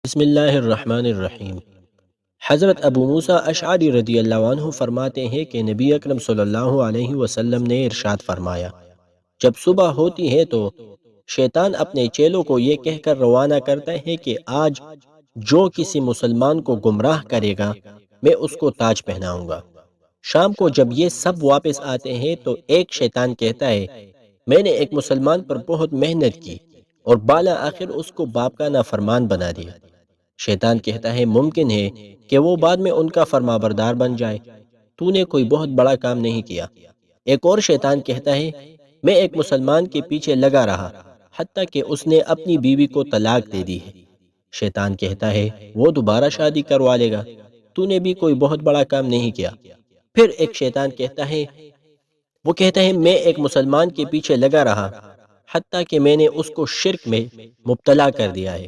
بسم اللہ الرحمن الرحیم۔ حضرت ابو موسیٰ اشعری رضی اللہ عنہ فرماتے ہیں کہ نبی اکرم صلی اللہ علیہ وسلم نے ارشاد فرمایا، جب صبح ہوتی ہے تو شیطان اپنے چیلوں کو یہ کہہ کر روانہ کرتا ہے کہ آج جو کسی مسلمان کو گمراہ کرے گا میں اس کو تاج پہناؤں گا۔ شام کو جب یہ سب واپس آتے ہیں تو ایک شیطان کہتا ہے، میں نے ایک مسلمان پر بہت محنت کی اور بالا آخر اس کو باپ کا نافرمان بنا دیا۔ شیطان کہتا ہے، ممکن ہے کہ وہ بعد میں ان کا فرما بردار بن جائے، تو نے کوئی بہت بڑا کام نہیں کیا۔ ایک اور شیطان کہتا ہے، میں ایک مسلمان کے پیچھے لگا رہا حتیٰ کہ اس نے اپنی بیوی کو طلاق دے دی ہے۔ شیطان کہتا ہے، وہ دوبارہ شادی کروا لے گا، تو نے بھی کوئی بہت بڑا کام نہیں کیا۔ پھر ایک شیطان کہتا ہے، وہ کہتا ہے، میں ایک مسلمان کے پیچھے لگا رہا حتیٰ کہ میں نے اس کو شرک میں مبتلا کر دیا ہے۔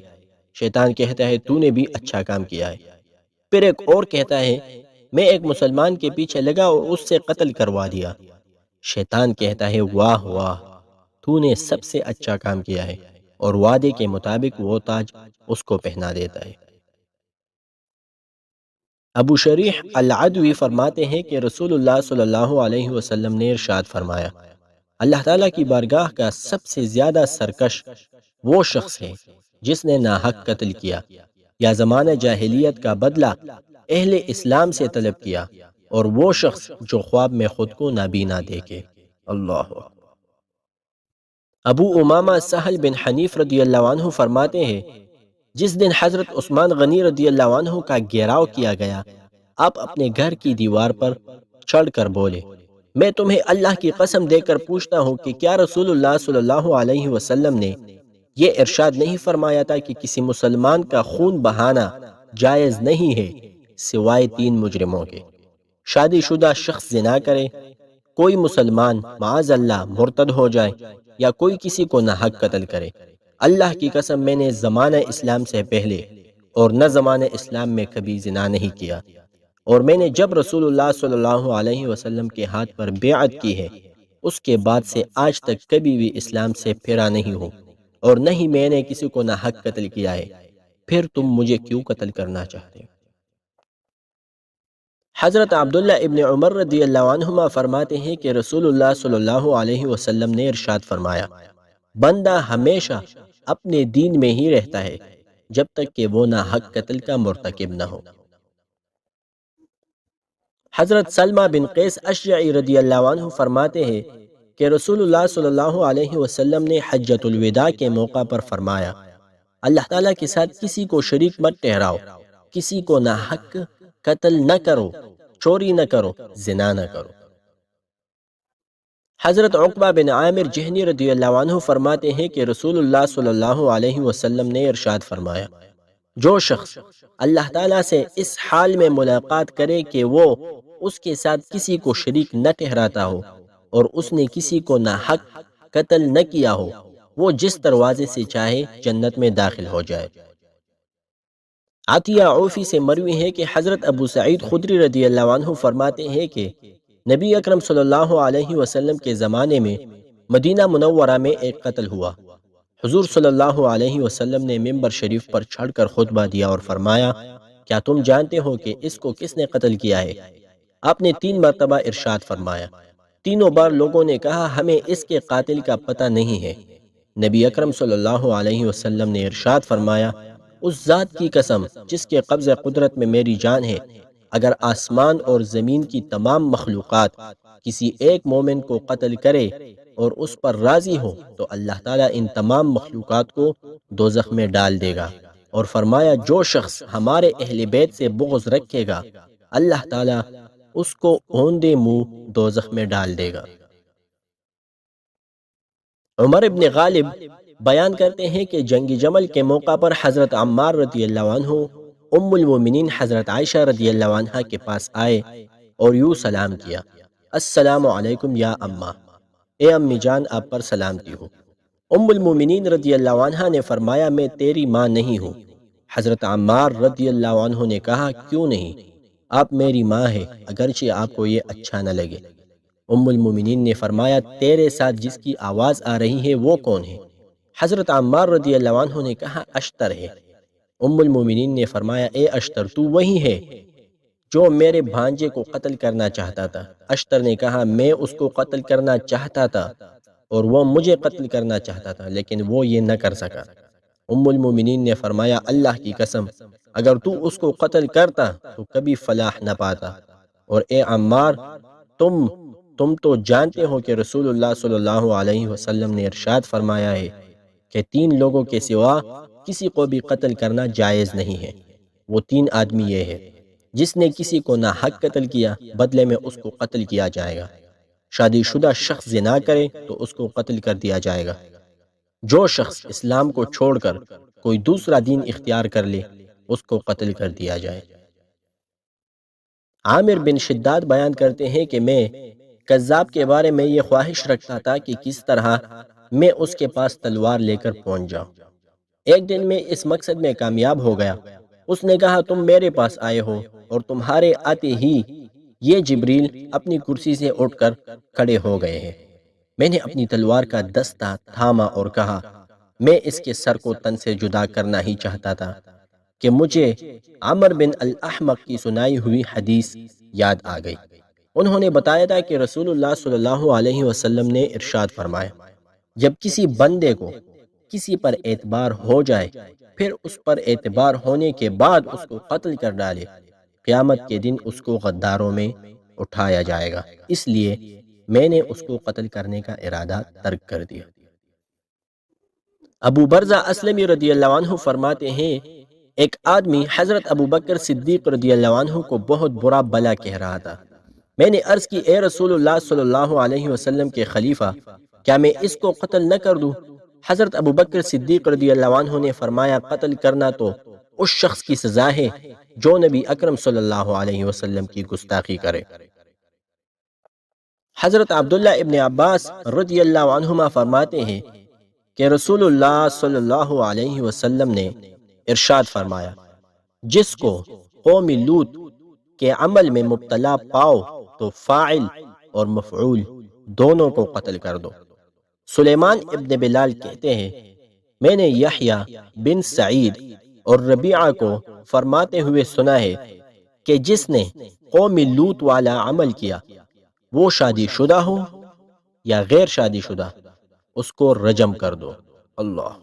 شیطان کہتا ہے، تو نے بھی اچھا کام کیا ہے۔ پھر ایک اور کہتا ہے، میں ایک مسلمان کے پیچھے لگا اور اس سے قتل کروا دیا۔ شیطان کہتا ہے، واہ واہ، تو نے سب سے اچھا کام کیا ہے، اور وعدے کے مطابق وہ تاج اس کو پہنا دیتا ہے۔ ابو شریح العدوی فرماتے ہیں کہ رسول اللہ صلی اللہ علیہ وسلم نے ارشاد فرمایا، اللہ تعالیٰ کی بارگاہ کا سب سے زیادہ سرکش وہ شخص ہے جس نے ناحق قتل کیا یا زمانہ جاہلیت کا بدلہ اہل اسلام سے طلب کیا، اور وہ شخص جو خواب میں خود کو نابینا دیکھے۔ اللہ اکبر۔ ابو امامہ سہل بن حنیف رضی اللہ عنہ فرماتے ہیں، جس دن حضرت عثمان غنی رضی اللہ عنہ کا گھیراؤ کیا گیا، آپ اپنے گھر کی دیوار پر چڑھ کر بولے، میں تمہیں اللہ کی قسم دے کر پوچھتا ہوں کہ کیا رسول اللہ صلی اللہ علیہ وسلم نے یہ ارشاد نہیں فرمایا تھا کہ کسی مسلمان کا خون بہانا جائز نہیں ہے سوائے 3 مجرموں کے؟ شادی شدہ شخص زنا کرے، کوئی مسلمان معاذ اللہ مرتد ہو جائے، یا کوئی کسی کو ناحق قتل کرے۔ اللہ کی قسم میں نے زمانہ اسلام سے پہلے اور نہ زمانہ اسلام میں کبھی زنا نہیں کیا، اور میں نے جب رسول اللہ صلی اللہ علیہ وسلم کے ہاتھ پر بیعت کی ہے اس کے بعد سے آج تک کبھی بھی اسلام سے پھرا نہیں ہوں، اور نہ ہی میں نے کسی کو ناحق قتل کیا ہے، پھر تم مجھے کیوں قتل کرنا چاہتے ہو؟ حضرت عبداللہ ابن عمر رضی اللہ عنہما فرماتے ہیں کہ رسول اللہ صلی اللہ علیہ وسلم نے ارشاد فرمایا، بندہ ہمیشہ اپنے دین میں ہی رہتا ہے جب تک کہ وہ ناحق قتل کا مرتکب نہ ہو۔ حضرت سلمہ بن قیس اشجعی رضی اللہ عنہ فرماتے ہیں کہ رسول اللہ صلی اللہ علیہ وسلم نے حجۃ الوداع کے موقع پر فرمایا، اللہ تعالیٰ کے ساتھ کسی کو شریک مت ٹھہراؤ، کسی کو ناحق قتل نہ کرو، چوری نہ کرو، زنا نہ کرو۔ حضرت عقبہ بن عامر جہنی رضی اللہ عنہ فرماتے ہیں کہ رسول اللہ صلی اللہ علیہ وسلم نے ارشاد فرمایا، جو شخص اللہ تعالیٰ سے اس حال میں ملاقات کرے کہ وہ اس کے ساتھ کسی کو شریک نہ ٹھہراتا ہو اور اس نے کسی کو ناحق قتل نہ کیا ہو، وہ جس دروازے سے چاہے جنت میں داخل ہو جائے۔ عطیہ عوفی سے مروی ہے کہ حضرت ابو سعید خدری رضی اللہ عنہ فرماتے ہیں کہ نبی اکرم صلی اللہ علیہ وسلم کے زمانے میں مدینہ منورہ میں ایک قتل ہوا۔ حضور صلی اللہ علیہ وسلم نے ممبر شریف پر چڑھ کر خطبہ دیا اور فرمایا، کیا تم جانتے ہو کہ اس کو کس نے قتل کیا ہے؟ آپ نے 3 مرتبہ ارشاد فرمایا، تینوں بار لوگوں نے کہا، ہمیں اس کے قاتل کا پتہ نہیں ہے۔ نبی اکرم صلی اللہ علیہ وسلم نے ارشاد فرمایا، اس ذات کی قسم جس کے قبض قدرت میں میری جان ہے، اگر آسمان اور زمین کی تمام مخلوقات کسی ایک مومن کو قتل کرے اور اس پر راضی ہو تو اللہ تعالیٰ ان تمام مخلوقات کو دوزخ میں ڈال دے گا، اور فرمایا، جو شخص ہمارے اہل بیت سے بغض رکھے گا اللہ تعالیٰ اس کو اوندے منہ دوزخ میں ڈال دے گا۔ عمر ابن غالب بیان کرتے ہیں کہ جنگ جمل کے موقع پر حضرت عمار رضی اللہ عنہ ام المومنین حضرت عائشہ رضی اللہ عنہ کے پاس آئے اور یوں سلام کیا، السلام علیکم یا اماں، اے امی جان آپ پر سلامتی ہو۔ ام المومنین رضی اللہ عنہ نے فرمایا، میں تیری ماں نہیں ہوں۔ حضرت عمار رضی اللہ عنہ نے کہا، کیوں نہیں؟ آپ میری ماں ہے، اگرچہ آپ کو یہ اچھا نہ لگے۔ ام المومنین نے فرمایا، تیرے ساتھ جس کی آواز آ رہی ہے وہ کون ہے؟ حضرت عمار رضی اللہ عنہ نے کہا، اشتر ہے۔ ام المومنین نے فرمایا اے اشتر تو وہی ہے جو میرے بھانجے کو قتل کرنا چاہتا تھا۔ اشتر نے کہا میں اس کو قتل کرنا چاہتا تھا اور وہ مجھے قتل کرنا چاہتا تھا لیکن وہ یہ نہ کر سکا۔ ام المومنین نے فرمایا اللہ کی قسم اگر تو اس کو قتل کرتا تو کبھی فلاح نہ پاتا، اور اے عمار تم تو جانتے ہو کہ رسول اللہ صلی اللہ علیہ وسلم نے ارشاد فرمایا ہے کہ 3 لوگوں کے سوا کسی کو بھی قتل کرنا جائز نہیں ہے۔ وہ 3 آدمی یہ ہے، جس نے کسی کو ناحق قتل کیا بدلے میں اس کو قتل کیا جائے گا، شادی شدہ شخص زنا کرے تو اس کو قتل کر دیا جائے گا، جو شخص اسلام کو چھوڑ کر کوئی دوسرا دین اختیار کر لے اس کو قتل کر دیا جائے۔ عامر بن شداد بیان کرتے ہیں کہ میں کذاب کے بارے میں یہ خواہش رکھتا تھا کہ کس طرح میں اس کے پاس تلوار لے کر پہنچ جاؤں۔ ایک دن میں اس مقصد میں کامیاب ہو گیا۔ اس نے کہا تم میرے پاس آئے ہو اور تمہارے آتے ہی یہ جبریل اپنی کرسی سے اٹھ کر کھڑے ہو گئے ہیں۔ میں نے اپنی تلوار کا دستہ تھاما اور کہا میں اس کے سر کو تن سے جدا کرنا ہی چاہتا تھا کہ مجھے عمر بن الاحمق کی سنائی ہوئی حدیث یاد آ گئی۔ انہوں نے بتایا تھا کہ رسول اللہ صلی اللہ علیہ وسلم نے ارشاد فرمایا جب کسی بندے کو کسی پر اعتبار ہو جائے پھر اس پر اعتبار ہونے کے بعد اس کو قتل کر ڈالے قیامت کے دن اس کو غداروں میں اٹھایا جائے گا، اس لیے میں نے اس کو قتل کرنے کا ارادہ ترک کر دیا۔ ابو برزہ اسلمی رضی اللہ عنہ فرماتے ہیں ایک آدمی حضرت ابو بکر صدیق رضی اللہ عنہ کو بہت برا بلا کہہ رہا تھا۔ میں نے عرض کی اے رسول اللہ صلی اللہ علیہ وسلم کے خلیفہ کیا میں اس کو قتل نہ کر دوں؟ حضرت ابو بکر صدیق رضی اللہ عنہ نے فرمایا قتل کرنا تو اس شخص کی سزا ہے جو نبی اکرم صلی اللہ علیہ وسلم کی گستاخی کرے۔ حضرت عبداللہ ابن عباس رضی اللہ عنہما فرماتے ہیں کہ رسول اللہ صلی اللہ علیہ وسلم نے ارشاد فرمایا جس کو قوم لوط کے عمل میں مبتلا پاؤ تو فاعل اور مفعول دونوں کو قتل کر دو۔ سلیمان ابن بلال کہتے ہیں میں نے یحییٰ بن سعید اور ربیعہ کو فرماتے ہوئے سنا ہے کہ جس نے قوم لوط والا عمل کیا وہ شادی شدہ ہو یا غیر شادی شدہ اس کو رجم کر دو۔ اللہ